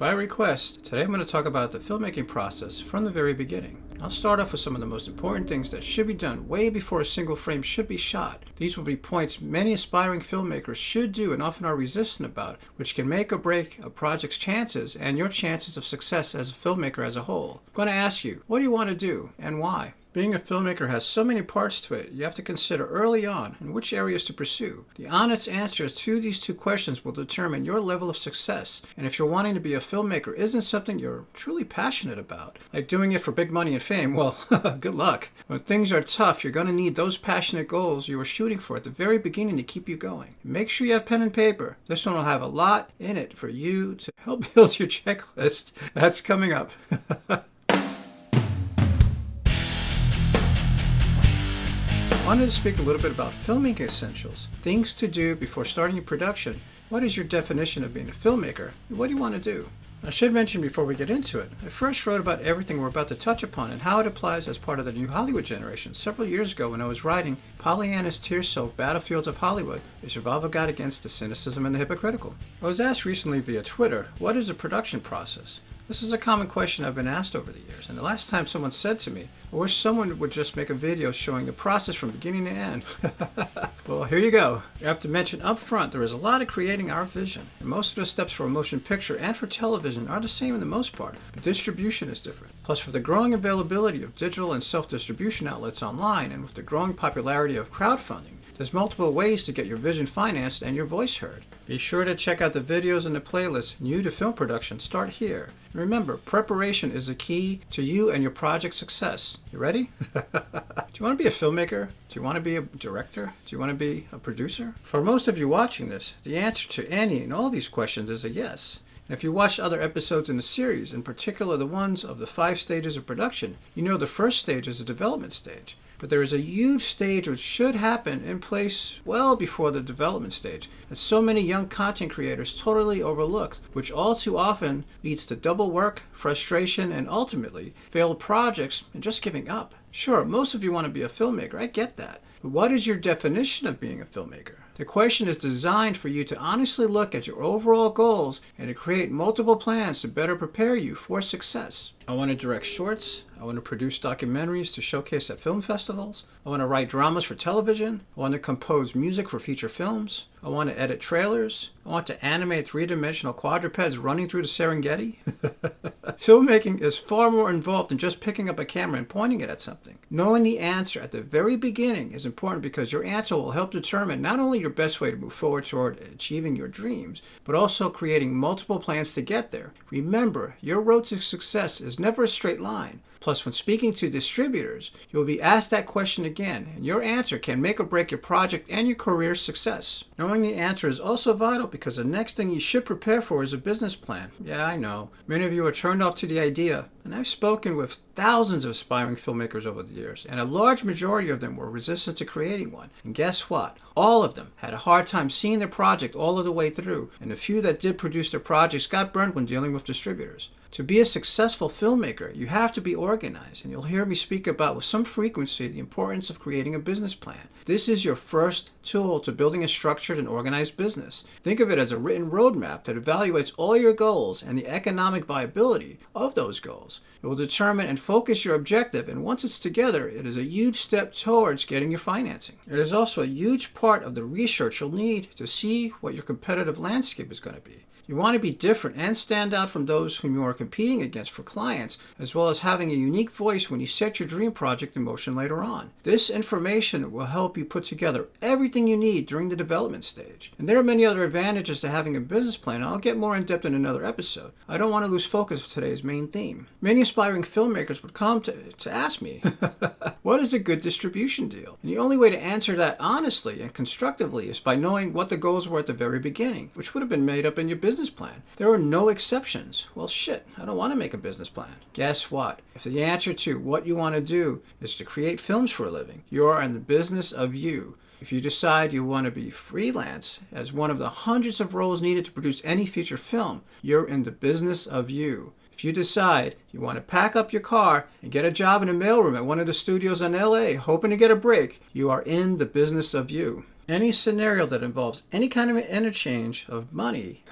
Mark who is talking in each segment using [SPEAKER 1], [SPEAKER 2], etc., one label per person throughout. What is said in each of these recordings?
[SPEAKER 1] By request, today I'm going to talk about the filmmaking process from the very beginning. I'll start off with some of the most important things that should be done way before a single frame should be shot. These will be points many aspiring filmmakers should do and often are resistant about, which can make or break a project's chances and your chances of success as a filmmaker as a whole. I'm going to ask you, what do you want to do and why? Being a filmmaker has so many parts to it, you have to consider early on in which areas to pursue. The honest answers to these two questions will determine your level of success, and if you're wanting to be a filmmaker isn't something you're truly passionate about, like doing it for big money and fame, well, good luck. When things are tough, you're going to need those passionate goals you were shooting for at the very beginning to keep you going. Make sure you have pen and paper. This one will have a lot in it for you to help build your checklist. That's coming up. I wanted to speak a little bit about Filmmaking Essentials, things to do before starting your production. What is your definition of being a filmmaker? And what do you want to do? I should mention before we get into it, I first wrote about everything we're about to touch upon and how it applies as part of the new Hollywood generation several years ago when I was writing Pollyanna's tear-soaked Battlefields of Hollywood, a survival guide against the cynicism and the hypocritical. I was asked recently via Twitter, what is the production process? This is a common question I've been asked over the years, and the last time someone said to me, I wish someone would just make a video showing the process from beginning to end. Well, here you go. You have to mention up front there is a lot of creating our vision, and most of the steps for a motion picture and for television are the same in the most part, but distribution is different. Plus, for the growing availability of digital and self-distribution outlets online, and with the growing popularity of crowdfunding, there's multiple ways to get your vision financed and your voice heard. Be sure to check out the videos in the playlist New to Film Production. Start here. And remember, preparation is the key to you and your project's success. You ready? Do you want to be a filmmaker? Do you want to be a director? Do you want to be a producer? For most of you watching this, the answer to any and all these questions is a yes. And if you watched other episodes in the series, in particular the ones of the 5 stages of production, you know the first stage is the development stage. But there is a huge stage which should happen in place well before the development stage that so many young content creators totally overlook, which all too often leads to double work, frustration, and ultimately failed projects and just giving up. Sure, most of you want to be a filmmaker, I get that. But what is your definition of being a filmmaker? The question is designed for you to honestly look at your overall goals and to create multiple plans to better prepare you for success. I want to direct shorts. I want to produce documentaries to showcase at film festivals. I want to write dramas for television. I want to compose music for feature films. I want to edit trailers. I want to animate 3-dimensional quadrupeds running through the Serengeti. Filmmaking is far more involved than just picking up a camera and pointing it at something. Knowing the answer at the very beginning is important because your answer will help determine not only your best way to move forward toward achieving your dreams, but also creating multiple plans to get there. Remember, your road to success is never a straight line. Plus, when speaking to distributors, you will be asked that question again, and your answer can make or break your project and your career's success. Knowing the answer is also vital because the next thing you should prepare for is a business plan. Yeah, I know. Many of you are turned off to the idea, and I've spoken with thousands of aspiring filmmakers over the years, and a large majority of them were resistant to creating one. And guess what? All of them had a hard time seeing their project all of the way through, and the few that did produce their projects got burned when dealing with distributors. To be a successful filmmaker, you have to be organized, and you'll hear me speak about with some frequency the importance of creating a business plan. This is your first tool to building a structured and organized business. Think of it as a written roadmap that evaluates all your goals and the economic viability of those goals. It will determine and focus your objective, and once it's together, it is a huge step towards getting your financing. It is also a huge part of the research you'll need to see what your competitive landscape is going to be. You want to be different and stand out from those whom you are competing against for clients, as well as having a unique voice when you set your dream project in motion later on. This information will help you put together everything you need during the development stage. And there are many other advantages to having a business plan, and I'll get more in depth in another episode. I don't want to lose focus of today's main theme. Many aspiring filmmakers would come to ask me, what is a good distribution deal? And the only way to answer that honestly and constructively is by knowing what the goals were at the very beginning, which would have been made up in your business plan. There are no exceptions. Well, shit, I don't want to make a business plan. Guess what? If the answer to what you want to do is to create films for a living, you are in the business of you. If you decide you want to be freelance as one of the hundreds of roles needed to produce any feature film, you're in the business of you. If you decide you want to pack up your car and get a job in a mailroom at one of the studios in LA hoping to get a break, you are in the business of you. Any scenario that involves any kind of interchange of money,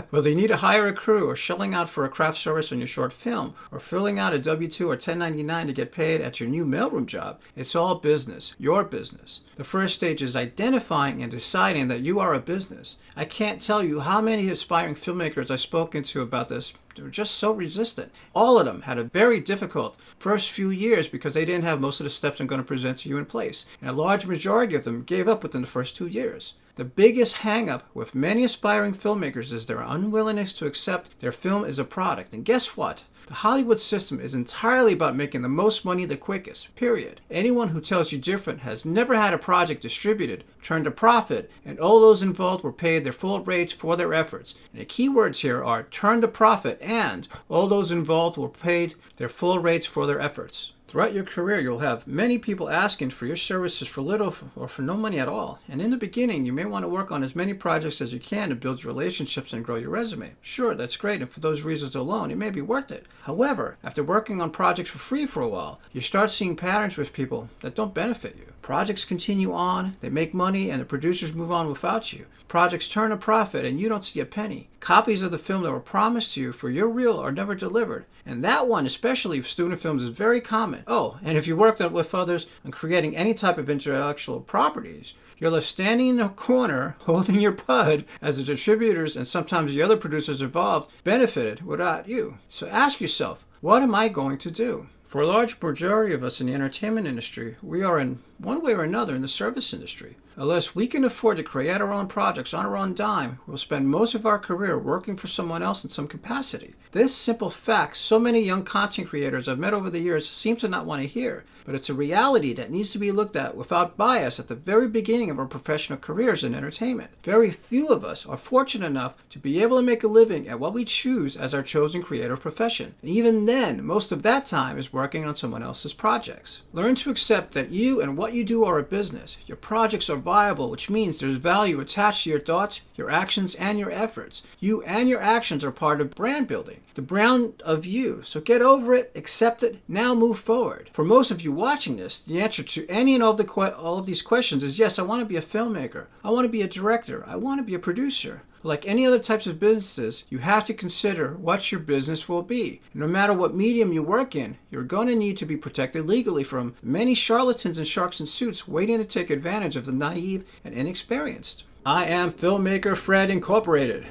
[SPEAKER 1] whether you need to hire a crew or shelling out for a craft service on your short film or filling out a W-2 or 1099 to get paid at your new mailroom job, it's all business, your business. The first stage is identifying and deciding that you are a business. I can't tell you how many aspiring filmmakers I've spoken to about this. They were just so resistant. All of them had a very difficult first few years because they didn't have most of the steps I'm going to present to you in place. And a large majority of them gave up within the first 2 years. The biggest hang-up with many aspiring filmmakers is their unwillingness to accept their film is a product. And guess what? The Hollywood system is entirely about making the most money the quickest, period. Anyone who tells you different has never had a project distributed, turned a profit, and all those involved were paid their full rates for their efforts. And the key words here are turned a profit and all those involved were paid their full rates for their efforts. Throughout your career, you'll have many people asking for your services for little or for no money at all. And in the beginning, you may want to work on as many projects as you can to build your relationships and grow your resume. Sure, that's great, and for those reasons alone, it may be worth it. However, after working on projects for free for a while, you start seeing patterns with people that don't benefit you. Projects continue on, they make money, and the producers move on without you. Projects turn a profit, and you don't see a penny. Copies of the film that were promised to you for your reel are never delivered. And that one, especially with student films, is very common. Oh, and if you worked with others on creating any type of intellectual properties, you're left standing in a corner holding your pud as the distributors and sometimes the other producers involved benefited without you. So ask yourself, what am I going to do? For a large majority of us in the entertainment industry, we are in one way or another in the service industry. Unless we can afford to create our own projects on our own dime, we'll spend most of our career working for someone else in some capacity. This simple fact, so many young content creators I've met over the years seem to not want to hear, but it's a reality that needs to be looked at without bias at the very beginning of our professional careers in entertainment. Very few of us are fortunate enough to be able to make a living at what we choose as our chosen creative profession. And even then, most of that time is working on someone else's projects. Learn to accept that you and what you do are a business. Your projects are viable, which means there's value attached to your thoughts, your actions, and your efforts. You and your actions are part of brand building, the brand of you. So get over it, accept it, now move forward. For most of you watching this, the answer to any and all of these questions is yes, I want to be a filmmaker. I want to be a director. I want to be a producer. Like any other types of businesses, you have to consider what your business will be. No matter what medium you work in, you're going to need to be protected legally from many charlatans and sharks in suits waiting to take advantage of the naive and inexperienced. I am Filmmaker Fred Incorporated.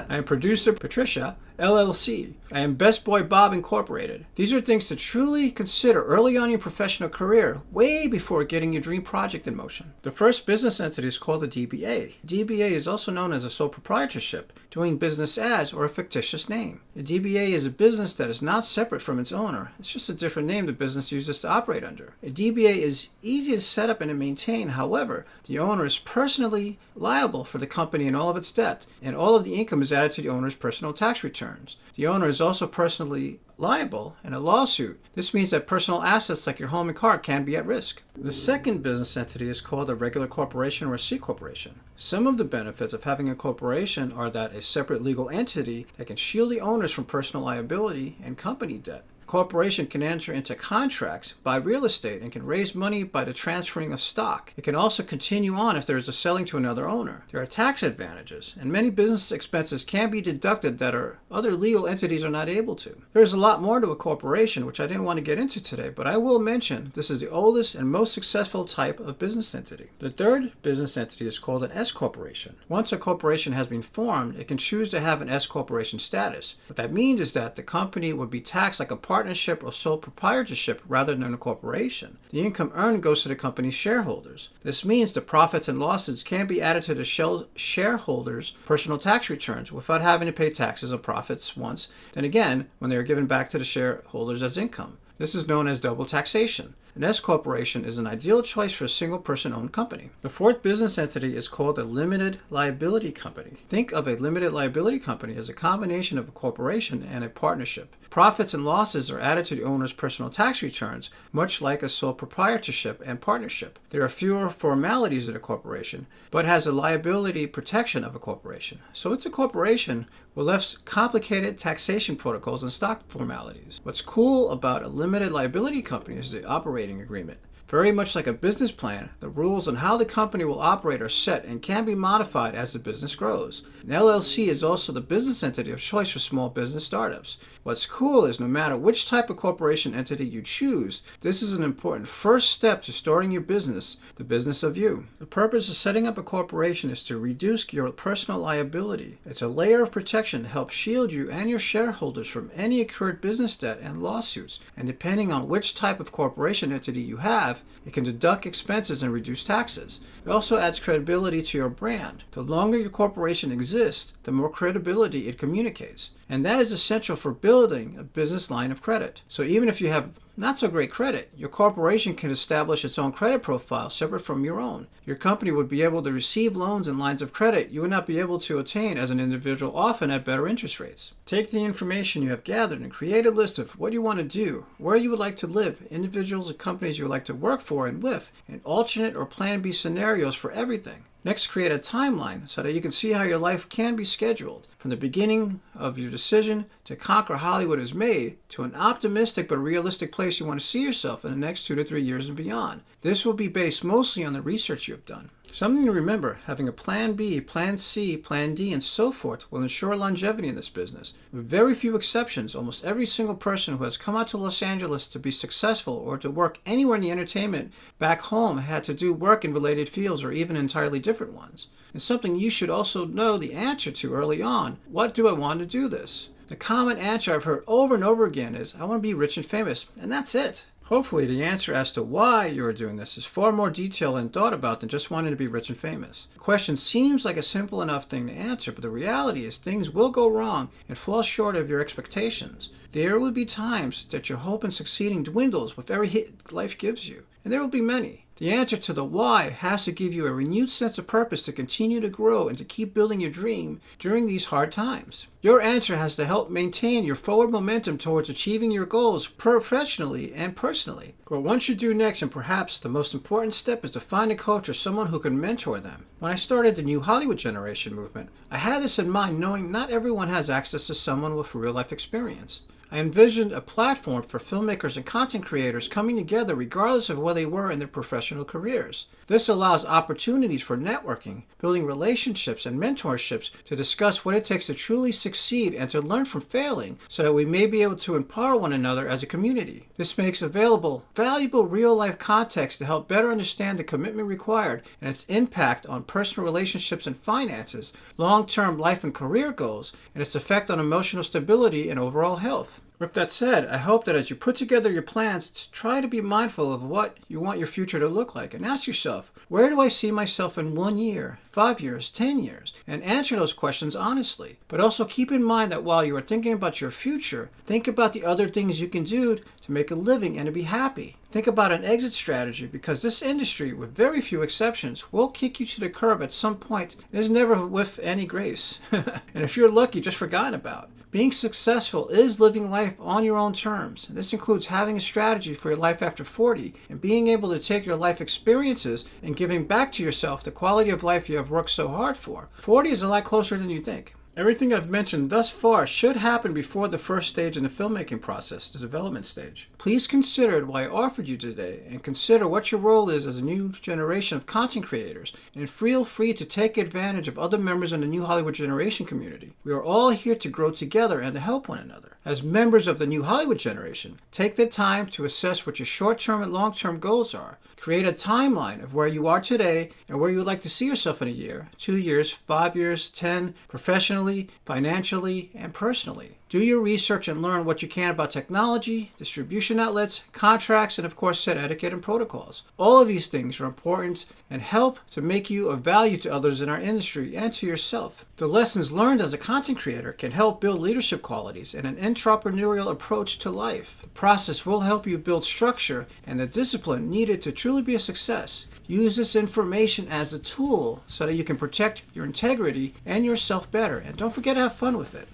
[SPEAKER 1] I am producer Patricia LLC. I am Best Boy Bob Incorporated. These are things to truly consider early on in your professional career, way before getting your dream project in motion. The first business entity is called a DBA. DBA is also known as a sole proprietorship, doing business as or a fictitious name. A DBA is a business that is not separate from its owner. It's just a different name the business uses to operate under. A DBA is easy to set up and to maintain. However, the owner is personally liable for the company and all of its debt, and all of the income is added to the owner's personal tax return. The owner is also personally liable in a lawsuit. This means that personal assets like your home and car can be at risk. The second business entity is called a regular corporation or a C corporation. Some of the benefits of having a corporation are that a separate legal entity that can shield the owners from personal liability and company debt. Corporation can enter into contracts, buy real estate, and can raise money by the transferring of stock. It can also continue on if there is a selling to another owner. There are tax advantages, and many business expenses can be deducted that other legal entities are not able to. There is a lot more to a corporation, which I didn't want to get into today, but I will mention this is the oldest and most successful type of business entity. The third business entity is called an S corporation. Once a corporation has been formed, it can choose to have an S corporation status. What that means is that the company would be taxed like a partnership or sole proprietorship rather than a corporation. The income earned goes to the company's shareholders. This means the profits and losses can be added to the shareholders' personal tax returns without having to pay taxes on profits once, then again when they are given back to the shareholders as income. This is known as double taxation. An S corporation is an ideal choice for a single person-owned company. The fourth business entity is called a limited liability company. Think of a limited liability company as a combination of a corporation and a partnership. Profits and losses are added to the owner's personal tax returns, much like a sole proprietorship and partnership. There are fewer formalities in a corporation, but has a liability protection of a corporation. So it's a corporation with less complicated taxation protocols and stock formalities. What's cool about a limited liability company is the operating agreement. Very much like a business plan, the rules on how the company will operate are set and can be modified as the business grows. An LLC is also the business entity of choice for small business startups. What's cool is no matter which type of corporation entity you choose, this is an important first step to starting your business, the business of you. The purpose of setting up a corporation is to reduce your personal liability. It's a layer of protection to help shield you and your shareholders from any incurred business debt and lawsuits. And depending on which type of corporation entity you have, it can deduct expenses and reduce taxes. It also adds credibility to your brand. The longer your corporation exists, the more credibility it communicates. And that is essential for building a business line of credit. So even if you have not so great credit, your corporation can establish its own credit profile separate from your own. Your company would be able to receive loans and lines of credit you would not be able to obtain as an individual, often at better interest rates. Take the information you have gathered and create a list of what you want to do, where you would like to live, individuals and companies you would like to work for and with, and alternate or plan B scenarios for everything. Next, create a timeline so that you can see how your life can be scheduled. From the beginning of your decision to conquer Hollywood is made to an optimistic but realistic place you want to see yourself in the next 2 to 3 years and beyond. This will be based mostly on the research you have done. Something to remember, having a plan B, plan C, plan D, and so forth will ensure longevity in this business. With very few exceptions, almost every single person who has come out to Los Angeles to be successful or to work anywhere in the entertainment back home had to do work in related fields or even entirely different ones. And something you should also know the answer to early on. What do I want to do this? The common answer I've heard over and over again is, I want to be rich and famous, and that's it. Hopefully the answer as to why you are doing this is far more detailed and thought about than just wanting to be rich and famous. The question seems like a simple enough thing to answer, but the reality is things will go wrong and fall short of your expectations. There will be times that your hope in succeeding dwindles with every hit life gives you, and there will be many. The answer to the why has to give you a renewed sense of purpose to continue to grow and to keep building your dream during these hard times. Your answer has to help maintain your forward momentum towards achieving your goals professionally and personally. What one should do next, and perhaps the most important step, is to find a coach or someone who can mentor them. When I started the New Hollywood Generation movement, I had this in mind, knowing not everyone has access to someone with real-life experience. I envisioned a platform for filmmakers and content creators coming together regardless of where they were in their professional careers. This allows opportunities for networking, building relationships and mentorships to discuss what it takes to truly succeed and to learn from failing so that we may be able to empower one another as a community. This makes available valuable real-life context to help better understand the commitment required and its impact on personal relationships and finances, long-term life and career goals, and its effect on emotional stability and overall health. With that said, I hope that as you put together your plans, try to be mindful of what you want your future to look like and ask yourself, where do I see myself in 1 year, 5 years, 10 years? And answer those questions honestly. But also keep in mind that while you are thinking about your future, think about the other things you can do to make a living and to be happy. Think about an exit strategy, because this industry, with very few exceptions, will kick you to the curb at some point. It is never with any grace. And if you're lucky, just forgotten about. Being successful is living life on your own terms. This includes having a strategy for your life after 40 and being able to take your life experiences and giving back to yourself the quality of life you have worked so hard for. 40 is a lot closer than you think. Everything I've mentioned thus far should happen before the first stage in the filmmaking process, the development stage. Please consider what I offered you today, and consider what your role is as a new generation of content creators, and feel free to take advantage of other members in the New Hollywood Generation community. We are all here to grow together and to help one another. As members of the New Hollywood Generation, take the time to assess what your short-term and long-term goals are. Create a timeline of where you are today and where you would like to see yourself in a year, 2 years, 5 years, 10, professionally, financially, and personally. Do your research and learn what you can about technology, distribution outlets, contracts, and of course set etiquette and protocols. All of these things are important and help to make you of value to others in our industry and to yourself. The lessons learned as a content creator can help build leadership qualities and an entrepreneurial approach to life. The process will help you build structure and the discipline needed to truly be a success. Use this information as a tool so that you can protect your integrity and yourself better. And don't forget to have fun with it.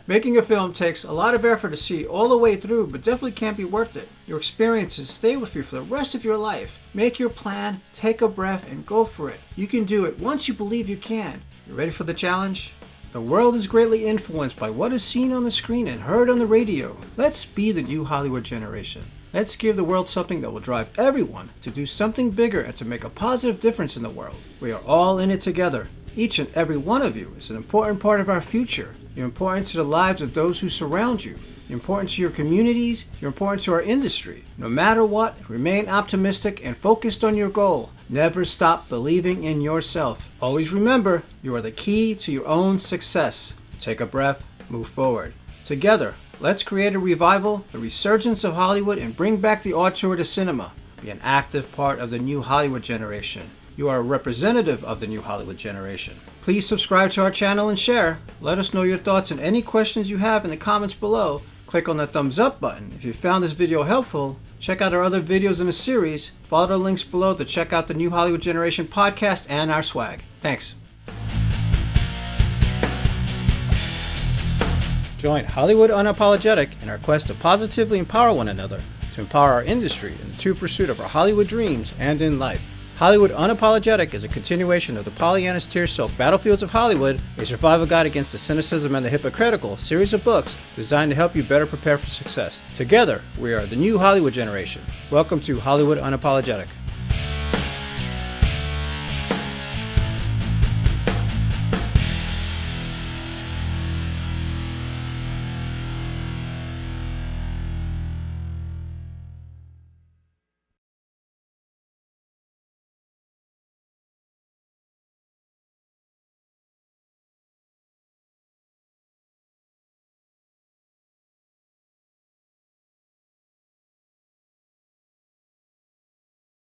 [SPEAKER 1] Making a film takes a lot of effort to see all the way through, but definitely can't be worth it. Your experiences stay with you for the rest of your life. Make your plan, take a breath, and go for it. You can do it once you believe you can. You ready for the challenge? The world is greatly influenced by what is seen on the screen and heard on the radio. Let's be the New Hollywood Generation. Let's give the world something that will drive everyone to do something bigger and to make a positive difference in the world. We are all in it together. Each and every one of you is an important part of our future. You're important to the lives of those who surround you. You're important to your communities. You're important to our industry. No matter what, remain optimistic and focused on your goal. Never stop believing in yourself. Always remember, you are the key to your own success. Take a breath, move forward. Together, let's create a revival, the resurgence of Hollywood, and bring back the auteur to cinema. Be an active part of the new Hollywood generation. You are a representative of the new Hollywood generation. Please subscribe to our channel and share. Let us know your thoughts and any questions you have in the comments below. Click on the thumbs up button if you found this video helpful. Check out our other videos in the series. Follow the links below to check out the New Hollywood Generation podcast and our swag. Thanks. Join Hollywood Unapologetic in our quest to positively empower one another, to empower our industry in the true pursuit of our Hollywood dreams and in life. Hollywood Unapologetic is a continuation of the Pollyanna's Tear-Soaked Battlefields of Hollywood, a survival guide against the cynicism and the hypocritical series of books designed to help you better prepare for success. Together, we are the new Hollywood generation. Welcome to Hollywood Unapologetic.